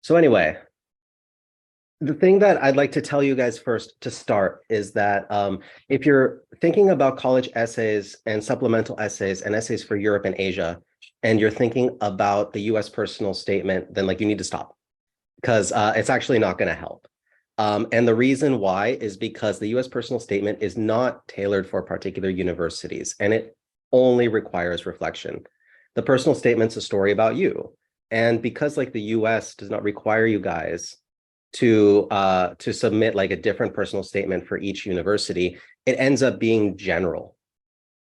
So anyway, the thing that I'd like to tell you guys first to start is that if you're thinking about college essays and supplemental essays and essays for Europe and Asia, and you're thinking about the US personal statement, then like you need to stop because it's actually not going to help. And the reason why is because the US personal statement is not tailored for particular universities and it only requires reflection. The personal statement's a story about you. And because like the US does not require you guys to submit like a different personal statement for each university, it ends up being general.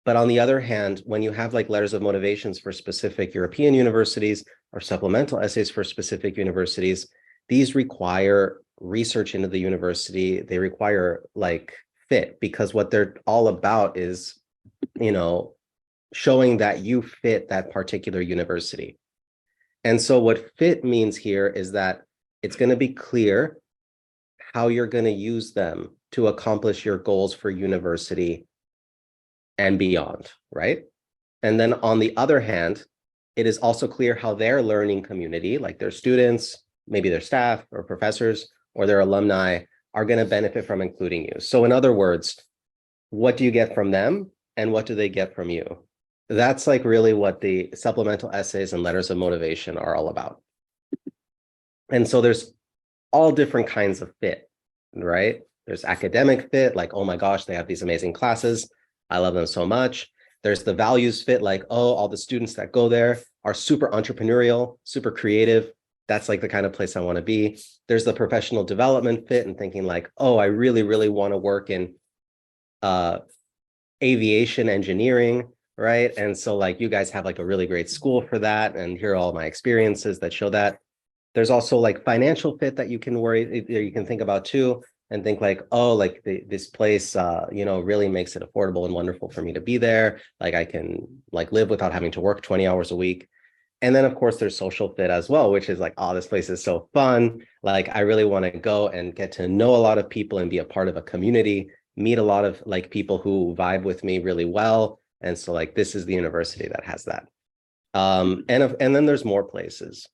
But on the other hand, when you have like letters of motivations for specific European universities or supplemental essays for specific universities, these require research into the university. They require like fit because what they're all about is, you know, showing that you fit that particular university. And so what fit means here is that it's going to be clear how you're going to use them to accomplish your goals for university and beyond, right? And then on the other hand, it is also clear how their learning community, like their students, maybe their staff or professors or their alumni, are going to benefit from including you. So in other words, what do you get from them and what do they get from you? That's like really what the supplemental essays and letters of motivation are all about. And so there's all different kinds of fit, right? There's academic fit, like, oh my gosh, they have these amazing classes. I love them so much. There's the values fit, like, oh, all the students that go there are super entrepreneurial, super creative. That's like the kind of place I want to be. There's the professional development fit and thinking like, oh, I really, really want to work in aviation engineering, right? And so like you guys have like a really great school for that. And here are all my experiences that show that. There's also like financial fit that you can you can think about too, and think like, oh, like this place, really makes it affordable and wonderful for me to be there. Like I can like live without having to work 20 hours a week. And then of course there's social fit as well, which is like, oh, this place is so fun. Like I really want to go and get to know a lot of people and be a part of a community, meet a lot of like people who vibe with me really well. And so like this is the university that has that. And then there's more places.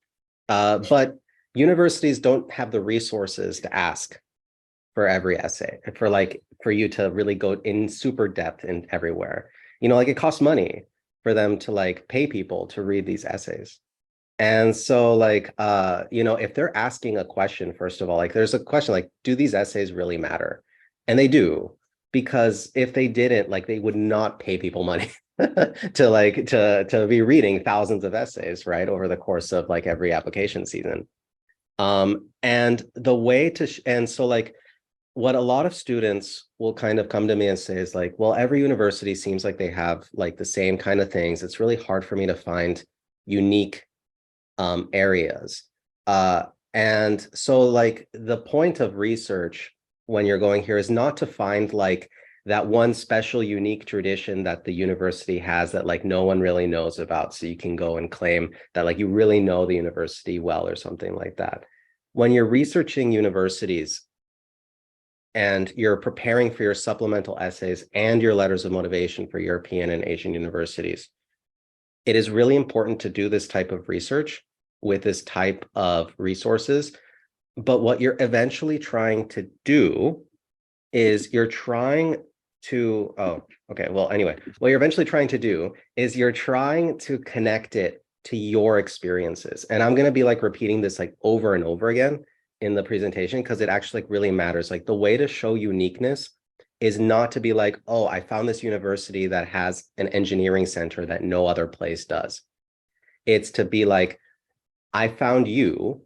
But universities don't have the resources to ask for every essay, for you to really go in super depth in everywhere. Like it costs money for them to like pay people to read these essays. And so like, if they're asking a question, first of all, like there's a question like, do these essays really matter? And they do, because if they didn't, like they would not pay people money to be reading thousands of essays, right, over the course of like every application season. And the way to and so like what a lot of students will kind of come to me and say is like, well, every university seems like they have like the same kind of things. It's really hard for me to find unique areas. And so like the point of research when you're going here is not to find like that one special unique tradition that the university has that like no one really knows about, so you can go and claim that like you really know the university well or something like that. When you're researching universities and you're preparing for your supplemental essays and your letters of motivation for European and Asian universities, it is really important to do this type of research with this type of resources. But what you're eventually trying to do is you're trying to, what you're eventually trying to do is you're trying to connect it to your experiences. And I'm going to be like repeating this like over and over again in the presentation because it actually like really matters. Like the way to show uniqueness is not to be like, oh, I found this university that has an engineering center that no other place does. It's to be like, I found you,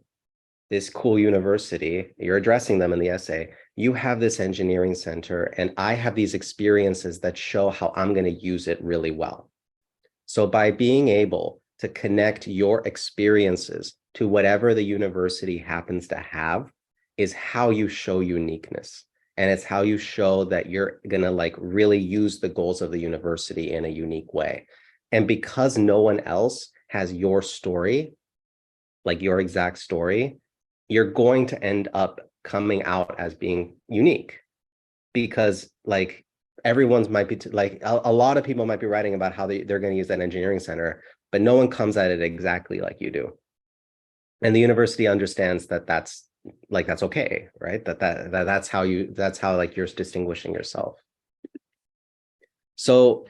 this cool university, you're addressing them in the essay, you have this engineering center and I have these experiences that show how I'm going to use it really well. So by being able to connect your experiences to whatever the university happens to have is how you show uniqueness. And it's how you show that you're going to like really use the goals of the university in a unique way. And because no one else has your story, like your exact story, you're going to end up coming out as being unique, because like everyone's might be like a lot of people might be writing about how they're going to use that engineering center, but no one comes at it exactly like you do. And the university understands that that's okay, right? That's how like you're distinguishing yourself. So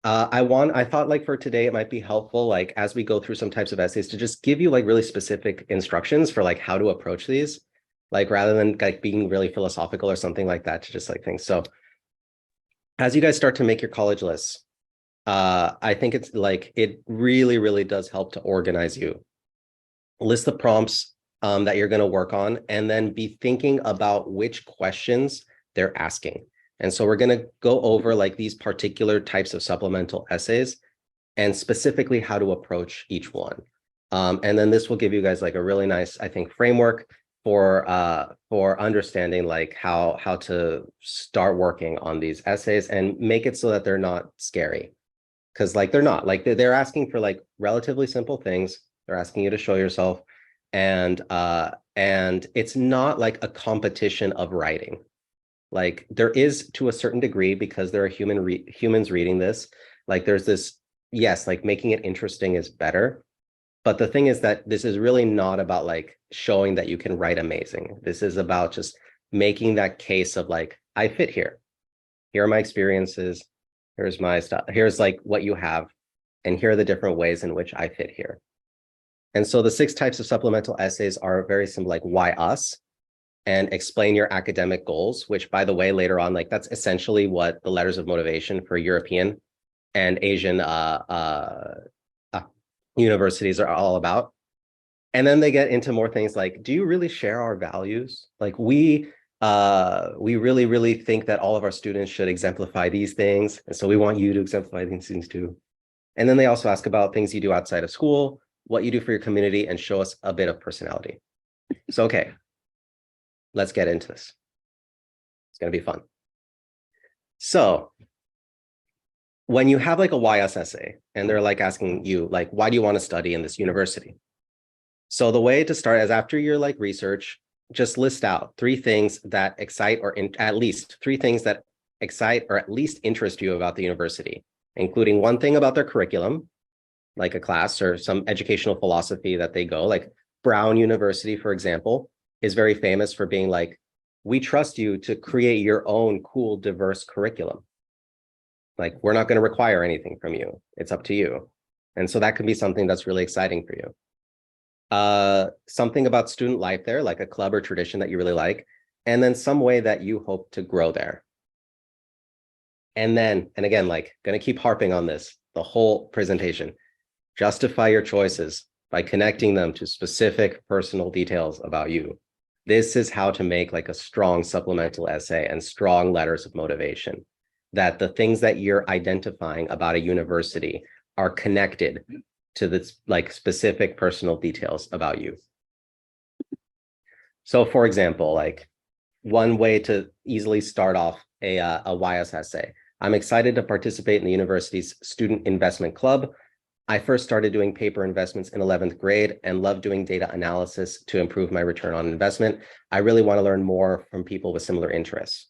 I thought like for today, it might be helpful, like as we go through some types of essays, to just give you like really specific instructions for like how to approach these, like rather than like being really philosophical or something like that, to just like things. So as you guys start to make your college lists, I think it's like, it really, really does help to organize you. List the prompts that you're going to work on, and then be thinking about which questions they're asking. And so we're going to go over like these particular types of supplemental essays and specifically how to approach each one. And then this will give you guys like a really nice, I think, framework for understanding like how to start working on these essays and make it so that they're not scary. Because like they're not, like they're asking for like relatively simple things. They're asking you to show yourself. And it's not like a competition of writing. Like there is to a certain degree, because there are humans reading this. Like there's this, yes, like making it interesting is better. But the thing is that this is really not about like showing that you can write amazing. This is about just making that case of like, I fit here. Here are my experiences. Here's my stuff. Here's like what you have. And here are the different ways in which I fit here. And so the 6 types of supplemental essays are very simple, like why us, and explain your academic goals, which by the way, later on, like that's essentially what the letters of motivation for European and Asian universities are all about. And then they get into more things like, do you really share our values? Like we really, really think that all of our students should exemplify these things. And so we want you to exemplify these things too. And then they also ask about things you do outside of school, what you do for your community, and show us a bit of personality. So, okay, let's get into this. It's going to be fun. So when you have like a YS essay and they're like asking you, like, why do you want to study in this university? So the way to start is after your like research, just list out 3 things that excite, or at least 3 things that excite or at least interest you about the university, including 1 thing about their curriculum, like a class or some educational philosophy that they go. Like Brown University, for example, is very famous for being like, we trust you to create your own cool, diverse curriculum. Like, we're not going to require anything from you. It's up to you. And so that can be something that's really exciting for you. Something about student life there, like a club or tradition that you really like, and then some way that you hope to grow there. And then, and again, like, going to keep harping on this, the whole presentation. Justify your choices by connecting them to specific personal details about you. This is how to make like a strong supplemental essay and strong letters of motivation, that the things that you're identifying about a university are connected to this like specific personal details about you. So for example, like one way to easily start off a YS essay. I'm excited to participate in the university's student investment club. I first started doing paper investments in 11th grade and love doing data analysis to improve my return on investment. I really want to learn more from people with similar interests.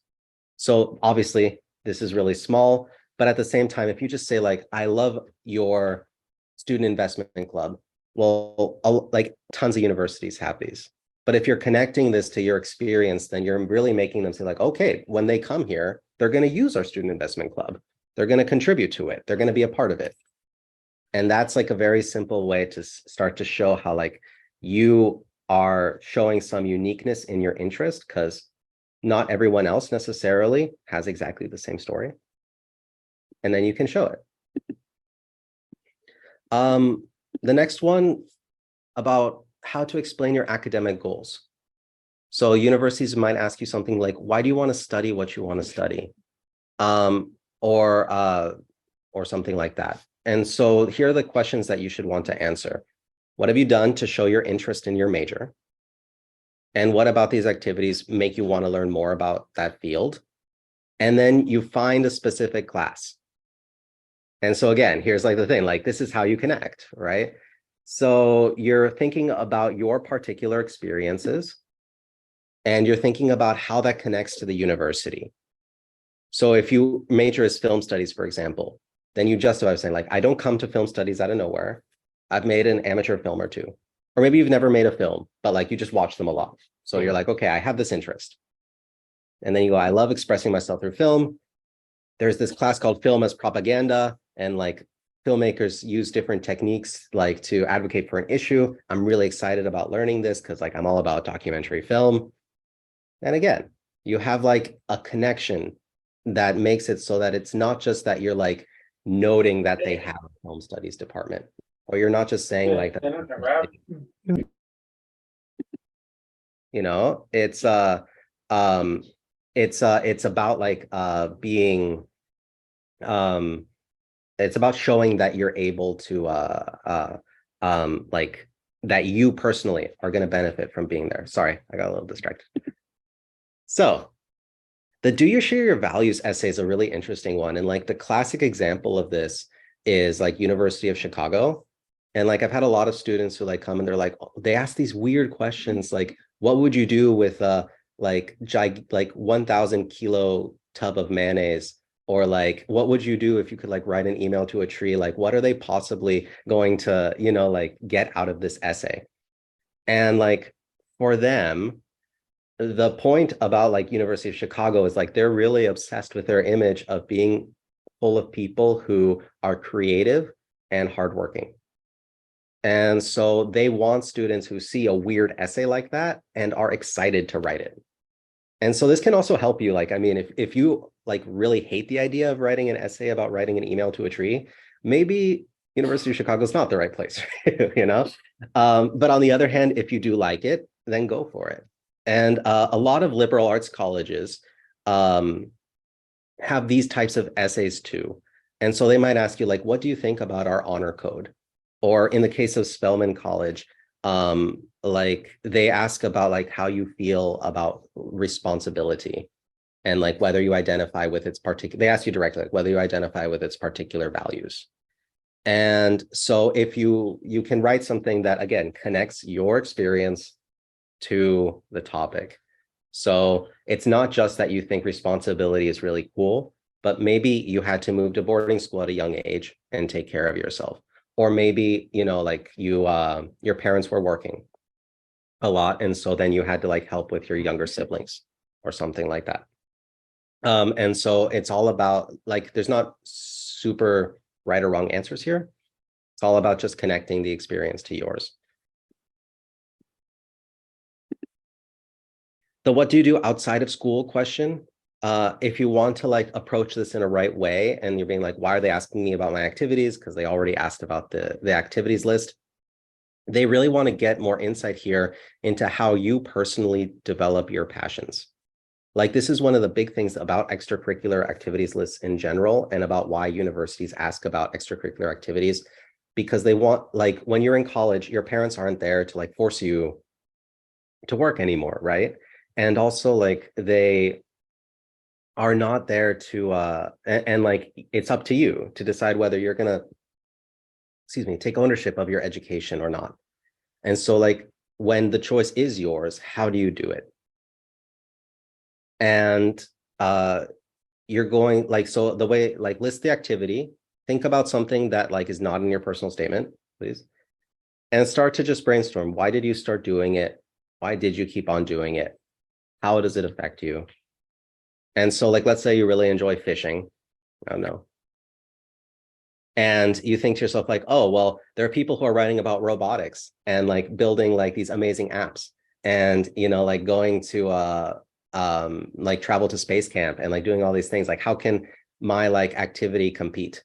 So obviously, this is really small, but at the same time, if you just say like, I love your student investment club, well, like tons of universities have these. But if you're connecting this to your experience, then you're really making them say like, okay, when they come here, they're going to use our student investment club. They're going to contribute to it. They're going to be a part of it. And that's like a very simple way to start to show how like you are showing some uniqueness in your interest, because not everyone else necessarily has exactly the same story. And then you can show it. The next one about how to explain your academic goals. So universities might ask you something like, why do you want to study what you want to study? Or something like that. And so here are the questions that you should want to answer. What have you done to show your interest in your major? And what about these activities make you want to learn more about that field? And then you find a specific class. And so again, here's like the thing, like this is how you connect, right? So you're thinking about your particular experiences and you're thinking about how that connects to the university. So if you major as film studies, for example, then you justify saying like, I don't come to film studies out of nowhere. I've made an amateur film or 2. or maybe you've never made a film, but like you just watch them a lot. So you're like, okay, I have this interest. And then you go, I love expressing myself through film. There's this class called Film as Propaganda, and like filmmakers use different techniques like to advocate for an issue. I'm really excited about learning this because like I'm all about documentary film. And again, you have like a connection that makes it so that it's not just that you're like noting that they have a film studies department, or you're not just saying like that, you know, um it's about like being it's about showing that you're able to like that you personally are going to benefit from being there. Sorry, I got a little distracted. So the Do You Share Your Values essay is a really interesting one. And like the classic example of this is like University of Chicago. And like I've had a lot of students who like come and they're like, they ask these weird questions like, what would you do with a like 1,000 kilo tub of mayonnaise? Or like, what would you do if you could like write an email to a tree? Like, what are they possibly going to, you know, like get out of this essay? And like for them, the point about like University of Chicago is like they're really obsessed with their image of being full of people who are creative and hardworking. And so they want students who see a weird essay like that and are excited to write it. And so this can also help you. Like, I mean, if you like really hate the idea of writing an essay about writing an email to a tree, maybe University of Chicago is not the right place for you, you know? But on the other hand, if you do like it, then go for it. And a lot of liberal arts colleges have these types of essays too. And so they might ask you, like, what do you think about our honor code? Or in the case of Spelman College, like they ask about like how you feel about responsibility and like whether you identify with its particular, they ask you directly, like whether you identify with its particular values. And so if you can write something that again connects your experience to the topic. So it's not just that you think responsibility is really cool, but maybe you had to move to boarding school at a young age and take care of yourself. Or maybe, you know, like you your parents were working a lot, and so then you had to like help with your younger siblings or something like that. And so it's all about like there's not super right or wrong answers here. It's all about just connecting the experience to yours. The what do you do outside of school question, if you want to like approach this in a right way and you're being like, why are they asking me about my activities? Because they already asked about the activities list. They really want to get more insight here into how you personally develop your passions. Like this is one of the big things about extracurricular activities lists in general and about why universities ask about extracurricular activities, because they want, like when you're in college, your parents aren't there to like force you to work anymore, right? And also like they are not there to and like it's up to you to decide whether you're gonna, excuse me, take ownership of your education or not. And so like when the choice is yours, how do you do it? And you're going like, so the way like list the activity, think about something that like is not in your personal statement, please, and start to just brainstorm. Why did you start doing it? Why did you keep on doing it? How does it affect you? And so like, let's say you really enjoy fishing. I don't know. And you think to yourself like, oh, well, there are people who are writing about robotics and like building like these amazing apps and, you know, like going to like travel to space camp and like doing all these things. Like, how can my like activity compete?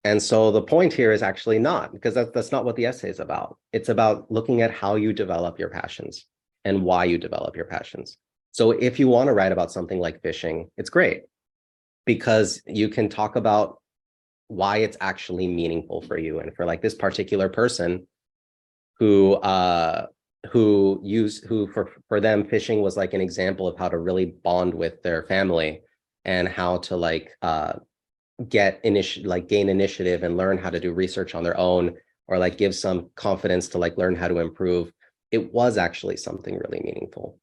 And so the point here is actually not, because that's not what the essay is about. It's about looking at how you develop your passions and why you develop your passions. So if you want to write about something like fishing, it's great because you can talk about why it's actually meaningful for you. And for like this particular person who for them fishing was like an example of how to really bond with their family and how to like gain initiative and learn how to do research on their own, or like give some confidence to like learn how to improve. It was actually something really meaningful.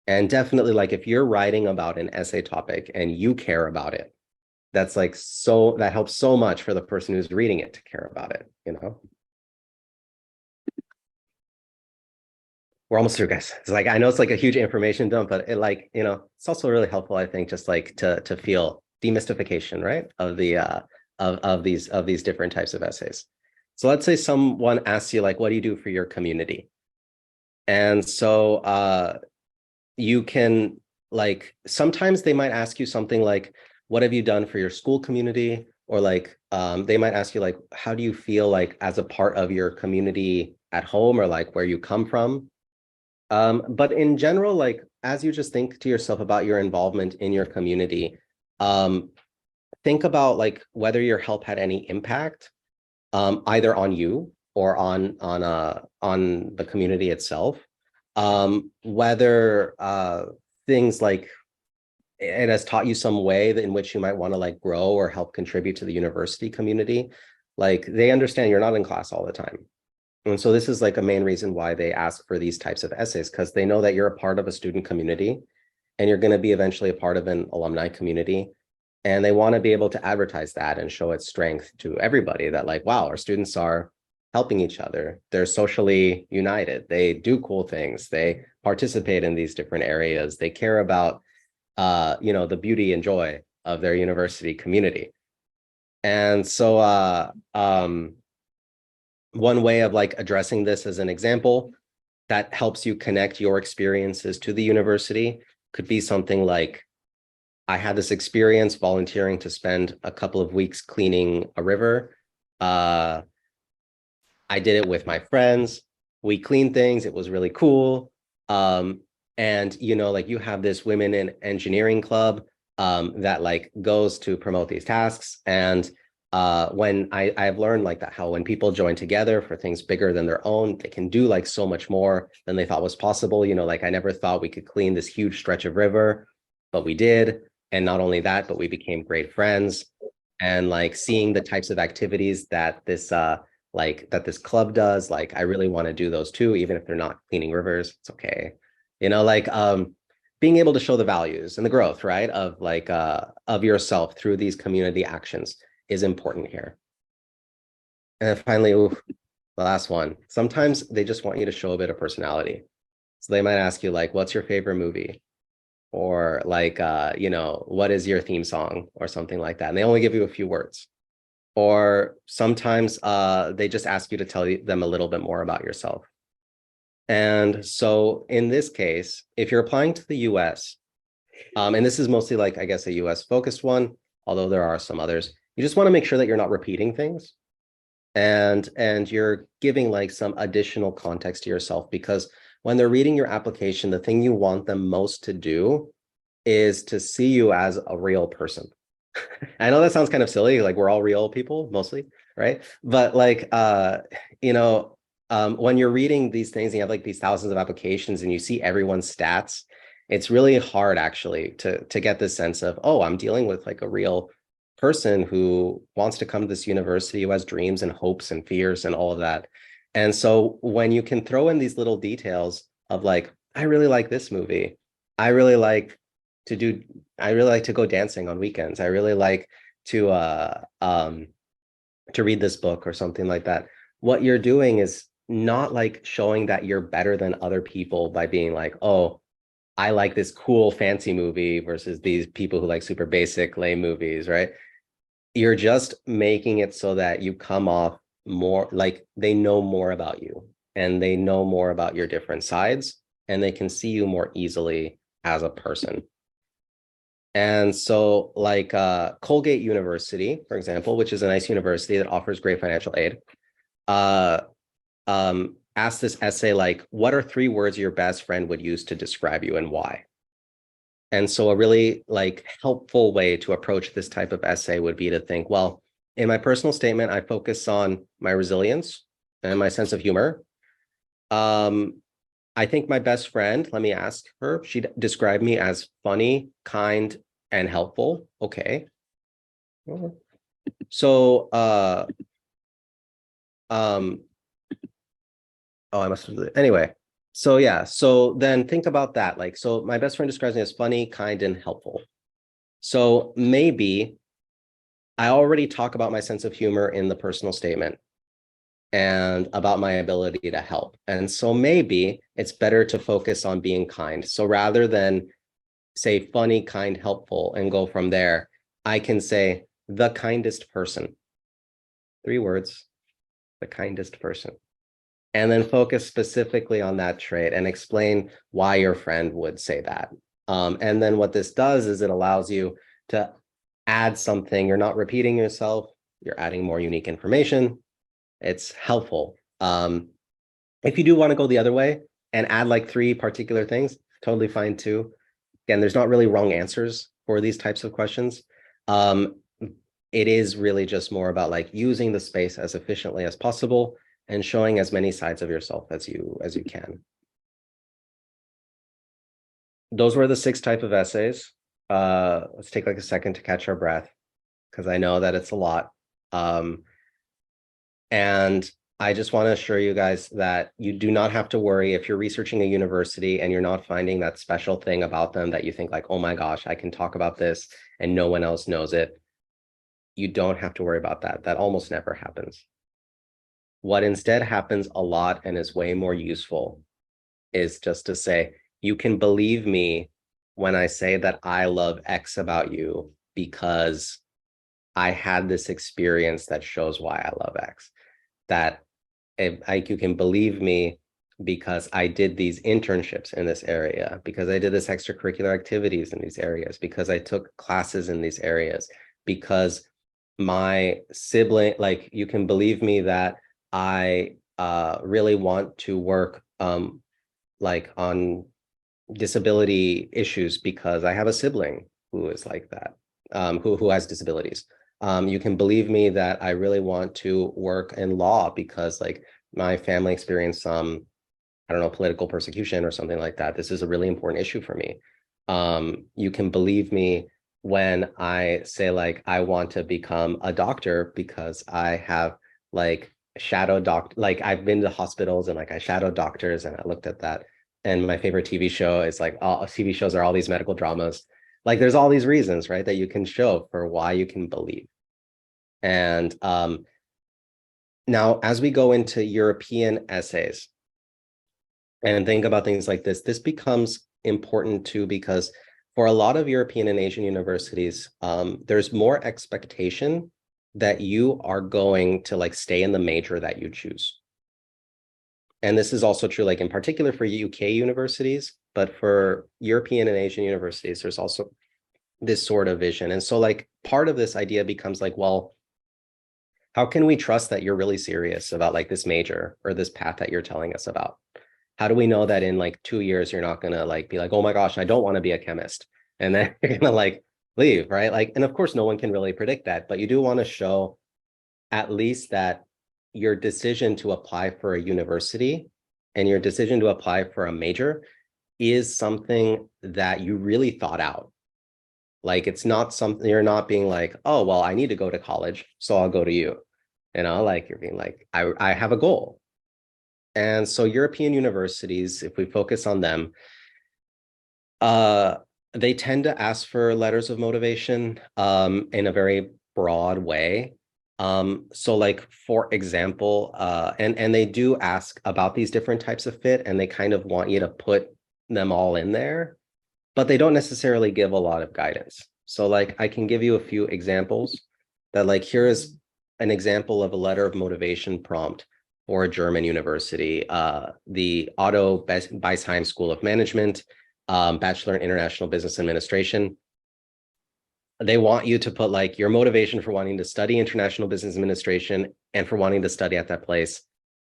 And definitely like if you're writing about an essay topic and you care about it, that's like, so that helps so much for the person who's reading it to care about it, you know? we're almost through, guys. It's like, I know it's like a huge information dump, but it like, it's also really helpful, I think, just like to feel demystification, right? Of the of these different types of essays. So let's say someone asks you like, what do you do for your community? And so you can like sometimes they might ask you something like, what have you done for your school community? Or like they might ask you like, how do you feel like as a part of your community at home or like where you come from? But in general, like as you just think to yourself about your involvement in your community, um, think about like whether your help had any impact, either on you or on the community itself. Whether things like it has taught you some way that in which you might want to like grow or help contribute to the university community. Like they understand you're not in class all the time. And so this is like a main reason why they ask for these types of essays, because they know that you're a part of a student community and you're going to be eventually a part of an alumni community. And they want to be able to advertise that and show its strength to everybody that like, wow, our students are helping each other. They're socially united. They do cool things. They participate in these different areas. They care about, the beauty and joy of their university community. And so one way of like addressing this as an example that helps you connect your experiences to the university could be something like, I had this experience volunteering to spend a couple of weeks cleaning a river. Uh, I did it with my friends. We cleaned things. It was really cool. And like you have this women in engineering club that like goes to promote these tasks. And when I've learned like that, how when people join together for things bigger than their own, they can do like so much more than they thought was possible. Like I never thought we could clean this huge stretch of river, but we did. And not only that, but we became great friends. And like seeing the types of activities that this club does, like I really want to do those too, even if they're not cleaning rivers. It's okay. Like being able to show the values and the growth, right, of like of yourself through these community actions is important here. And then finally, the last one. Sometimes they just want you to show a bit of personality. So they might ask you like, what's your favorite movie? Or like what is your theme song or something like that. And they only give you a few words. Or sometimes they just ask you to tell them a little bit more about yourself. And so in this case, if you're applying to the US, and this is mostly like, I guess, a US focused one, although there are some others, you just want to make sure that you're not repeating things and you're giving like some additional context to yourself, because when they're reading your application, the thing you want them most to do is to see you as a real person. I know that sounds kind of silly, like we're all real people mostly, right? But like when you're reading these things and you have like these thousands of applications and you see everyone's stats, it's really hard actually to get this sense of, oh, I'm dealing with like a real person who wants to come to this university, who has dreams and hopes and fears and all of that. And so when you can throw in these little details of like, I really like this movie, I really like to do I really like to go dancing on weekends. I really like to read this book or something like that. What you're doing is not like showing that you're better than other people by being like, oh, I like this cool fancy movie versus these people who like super basic lame movies, right? You're just making it so that you come off more like they know more about you and they know more about your different sides and they can see you more easily as a person. And so like Colgate University, for example, which is a nice university that offers great financial aid, uh, asked this essay like, what are 3 words your best friend would use to describe you and why? And so a really like helpful way to approach this type of essay would be to think, well, in my personal statement, I focus on my resilience and my sense of humor. I think my best friend, let me ask her, she described me as funny, kind, and helpful. Okay. So, um, oh, I must have, anyway. So yeah, so then think about that. Like, so my best friend describes me as funny, kind, and helpful. So maybe I already talk about my sense of humor in the personal statement. and about my ability to help. And so maybe it's better to focus on being kind. So rather than say funny, kind, helpful, and go from there, I can say the kindest person. 3 words, the kindest person. And then focus specifically on that trait and explain why your friend would say that. And then what this does is it allows you to add something. You're not repeating yourself. You're adding more unique information. It's helpful. If you do want to go the other way and add like 3 particular things, totally fine too. Again, there's not really wrong answers for these types of questions. It is really just more about like using the space as efficiently as possible and showing as many sides of yourself as you can. Those were the 6 type of essays. Let's take like a second to catch our breath, because I know that it's a lot. And I just want to assure you guys that you do not have to worry if you're researching a university and you're not finding that special thing about them that you think like, oh my gosh, I can talk about this and no one else knows it. You don't have to worry about that. That almost never happens. What instead happens a lot and is way more useful is just to say, you can believe me when I say that I love X about you because I had this experience that shows why I love X. That you can believe me because I did these internships in this area, because I did this extracurricular activities in these areas, because I took classes in these areas, because my sibling, like you can believe me that I really want to work like on disability issues because I have a sibling who is like that, who has disabilities. You can believe me that I really want to work in law because like my family experienced some, I don't know, political persecution or something like that. This is a really important issue for me. You can believe me when I say like I want to become a doctor because I have like shadow like I've been to hospitals and like I shadow doctors and I looked at that. And my favorite TV show is like all TV shows are all these medical dramas. Like there's all these reasons, right, that you can show for why you can believe. And now as we go into European essays and think about things like this becomes important too, because for a lot of European and Asian universities, there's more expectation that you are going to like stay in the major that you choose. And this is also true, like in particular for UK universities, but for European and Asian universities, there's also this sort of vision. And so like part of this idea becomes like, well, how can we trust that you're really serious about like this major or this path that you're telling us about? How do we know that in like 2 years, you're not gonna like be like, oh my gosh, I don't want to be a chemist. And then you're gonna like leave, right? Like, and of course, no one can really predict that, but you do want to show at least that your decision to apply for a university and your decision to apply for a major is something that you really thought out. Like it's not something you're not being like, oh, well, I need to go to college, so I'll go to you. You know, like you're being like, I have a goal. And so European universities, if we focus on them, they tend to ask for letters of motivation in a very broad way. So like, for example, and they do ask about these different types of fit, and they kind of want you to put them all in there, but they don't necessarily give a lot of guidance. So like, I can give you a few examples that like, here is an example of a letter of motivation prompt for a German university, the Otto Beisheim School of Management, Bachelor in International Business Administration. They want you to put like your motivation for wanting to study international business administration and for wanting to study at that place,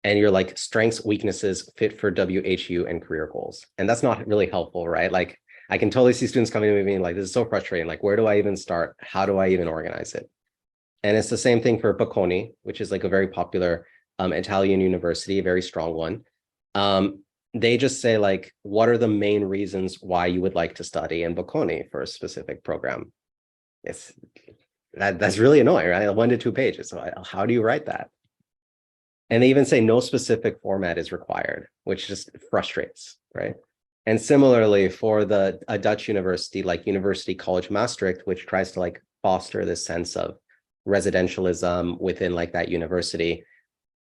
and your like strengths, weaknesses, fit for WHU and career goals. And that's not really helpful, right? Like I can totally see students coming to me being like, this is so frustrating. Like, where do I even start? How do I even organize it? And it's the same thing for Bocconi, which is like a very popular Italian university, a very strong one. They just say like, what are the main reasons why you would like to study in Bocconi for a specific program? It's that's really annoying, right? 1 to 2 pages. So how do you write that? And they even say no specific format is required, which just frustrates, right? And similarly for a Dutch university like University College Maastricht, which tries to like foster this sense of residentialism within like that university,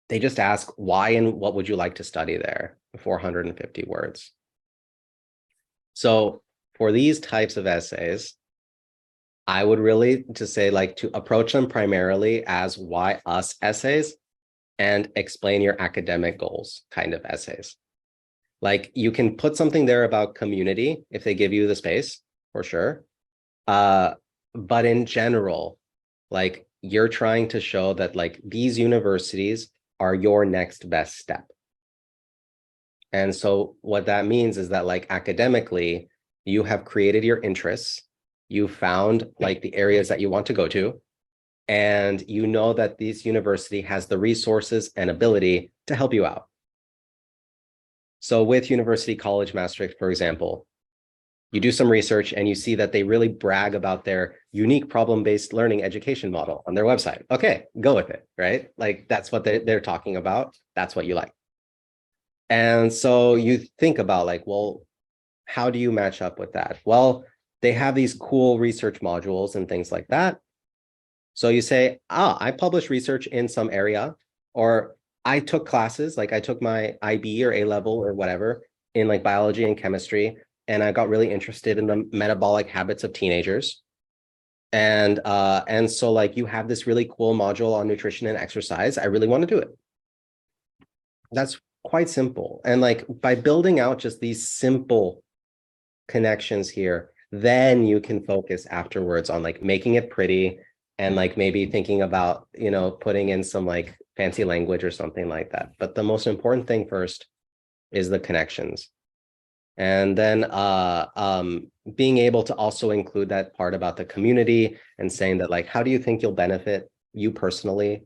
They just ask why and what would you like to study there, 450 words. So for these types of essays, I would really just say like to approach them primarily as why us essays and explain your academic goals kind of essays. Like you can put something there about community if they give you the space, for sure. But in general, like you're trying to show that like these universities are your next best step. And so what that means is that like academically, you have created your interests, you found like the areas that you want to go to, and you know that this university has the resources and ability to help you out. So with University College Maastricht, for example, you do some research and you see that they really brag about their unique problem-based learning education model on their website. Okay, go with it, right? Like that's what they're talking about. That's what you like. And so you think about like, well, how do you match up with that? Well, they have these cool research modules and things like that. So you say, I published research in some area, or I took classes, like I took my IB or A level or whatever in like biology and chemistry, and I got really interested in the metabolic habits of teenagers. And so like you have this really cool module on nutrition and exercise. I really want to do it. That's quite simple. And like by building out just these simple connections here, then you can focus afterwards on like making it pretty and like maybe thinking about, you know, putting in some like fancy language or something like that. But the most important thing first is the connections. And then being able to also include that part about the community and saying that like, how do you think you'll benefit, you personally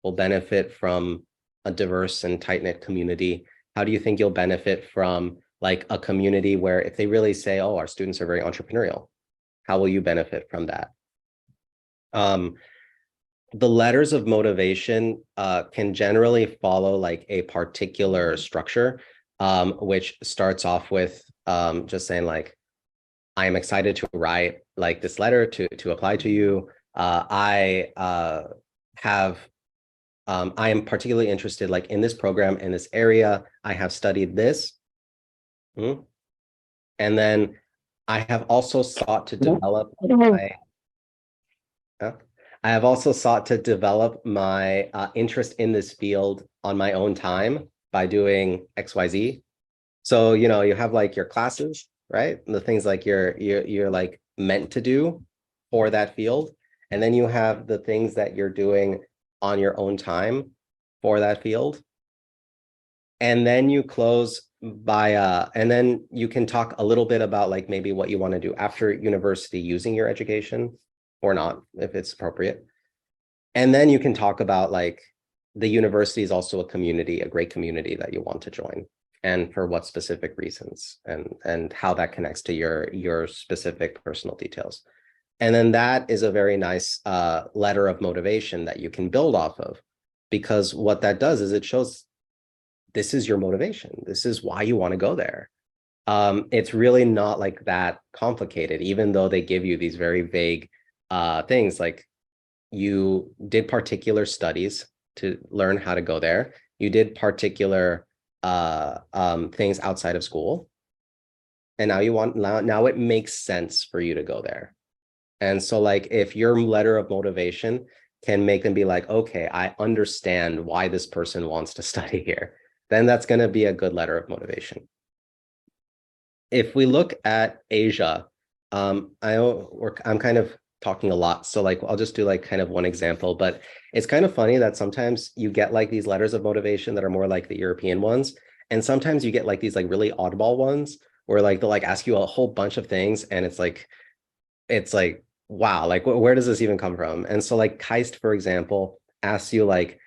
will benefit from a diverse and tight-knit community? How do you think you'll benefit from like a community where if they really say, oh, our students are very entrepreneurial, how will you benefit from that? The letters of motivation can generally follow like a particular structure, which starts off with just saying like, I am excited to write like this letter to apply to you. I am particularly interested like in this program in this area. I have studied this. And then I have also sought to develop my I have also sought to develop my interest in this field on my own time by doing XYZ. So, you know, you have like your classes, right? The things like you're like meant to do for that field. And then you have the things that you're doing on your own time for that field. And then you close by and then you can talk a little bit about like maybe what you want to do after university using your education or not, if it's appropriate. And then you can talk about like the university is also a community, a great community that you want to join, and for what specific reasons, and how that connects to your specific personal details. And then that is a very nice letter of motivation that you can build off of, because what that does is it shows this is your motivation. This is why you want to go there. It's really not like that complicated, even though they give you these very vague things like you did particular studies to learn how to go there. You did particular things outside of school. And now you want, now it makes sense for you to go there. And so like, if your letter of motivation can make them be like, okay, I understand why this person wants to study here, then that's going to be a good letter of motivation. If we look at Asia, I'm kind of talking a lot, so like I'll just do like kind of one example, but it's kind of funny that sometimes you get like these letters of motivation that are more like the European ones, and sometimes you get like these like really oddball ones where like they'll like ask you a whole bunch of things, and it's like wow, like where does this even come from? And so like KAIST, for example, asks you like,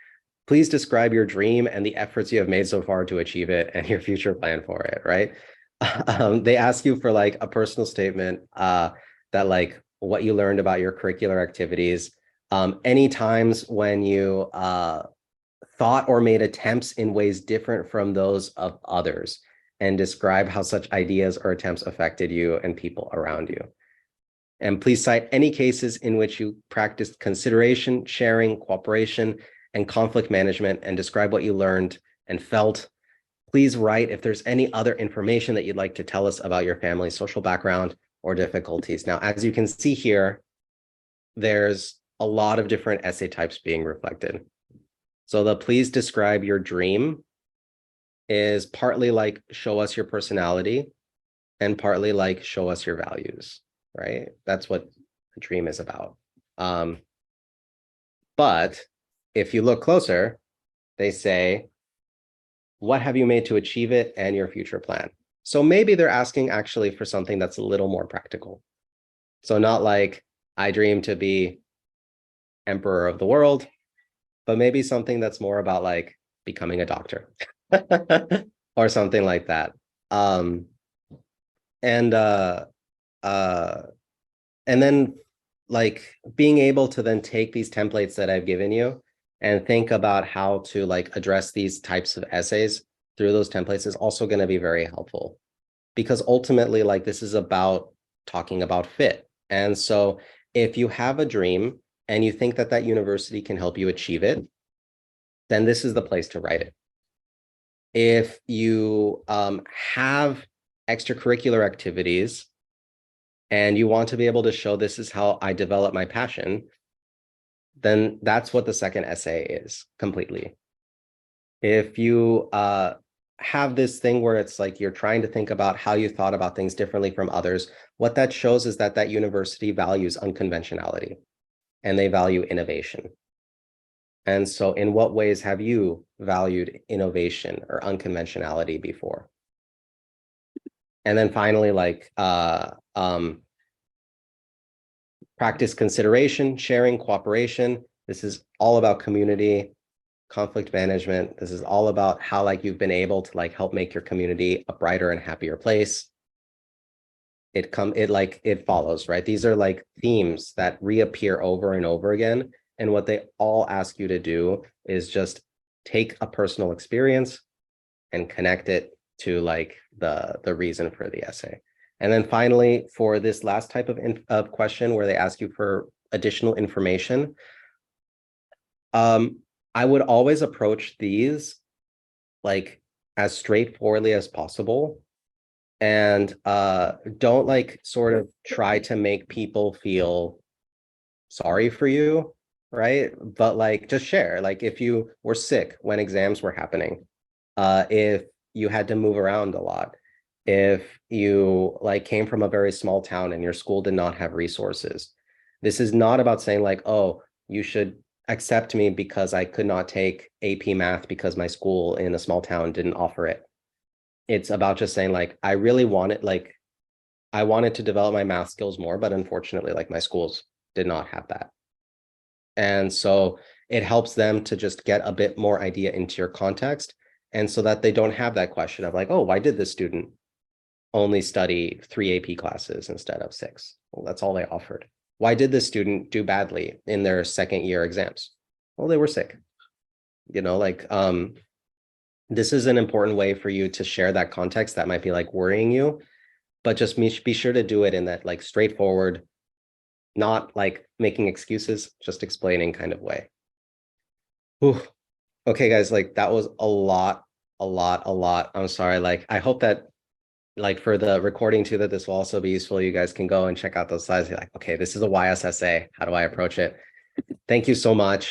please describe your dream and the efforts you have made so far to achieve it and your future plan for it, right? They ask you for like a personal statement that like what you learned about your curricular activities, any times when you thought or made attempts in ways different from those of others, and describe how such ideas or attempts affected you and people around you. And please cite any cases in which you practiced consideration, sharing, cooperation, and conflict management, and describe what you learned and felt. Please write if there's any other information that you'd like to tell us about your family's social background or difficulties. Now, as you can see here, there's a lot of different essay types being reflected. So the please describe your dream is partly like show us your personality and partly like show us your values, right? That's what a dream is about. But if you look closer, they say, what have you made to achieve it and your future plan? So maybe they're asking actually for something that's a little more practical. So not like, I dream to be emperor of the world, but maybe something that's more about like becoming a doctor or something like that. And then like being able to then take these templates that I've given you and think about how to like address these types of essays through those templates is also going to be very helpful, because ultimately like this is about talking about fit. And so if you have a dream and you think that that university can help you achieve it, then this is the place to write it. If you have extracurricular activities and you want to be able to show this is how I develop my passion, then that's what the second essay is completely. If you have this thing where it's like you're trying to think about how you thought about things differently from others, what that shows is that that university values unconventionality and they value innovation. And so in what ways have you valued innovation or unconventionality before? And then finally, like practice consideration, sharing, cooperation. This is all about community, conflict management. This is all about how like you've been able to like help make your community a brighter and happier place. It follows, right? These are like themes that reappear over and over again. And what they all ask you to do is just take a personal experience and connect it to like the reason for the essay. And then finally, for this last type of question where they ask you for additional information, I would always approach these like as straightforwardly as possible, and don't like sort of try to make people feel sorry for you, right? But like just share, like if you were sick when exams were happening, if you had to move around a lot, if you like came from a very small town and your school did not have resources. This is not about saying like, oh, you should accept me because I could not take AP math because my school in a small town didn't offer it. It's about just saying like, I really wanted, like, I wanted to develop my math skills more, but unfortunately, like my schools did not have that. And so it helps them to just get a bit more idea into your context. And so that they don't have that question of like, oh, why did this student only study 3 AP classes instead of 6? Well, that's all they offered. Why did this student do badly in their second year exams? Well, they were sick. You know, like this is an important way for you to share that context that might be like worrying you, but just be sure to do it in that like straightforward, not like making excuses, just explaining kind of way. Whew. Okay, guys, like that was a lot. I'm sorry. Like, I hope that like for the recording too, that this will also be useful. You guys can go and check out those slides. You're like, okay, this is a YSSA. How do I approach it? Thank you so much.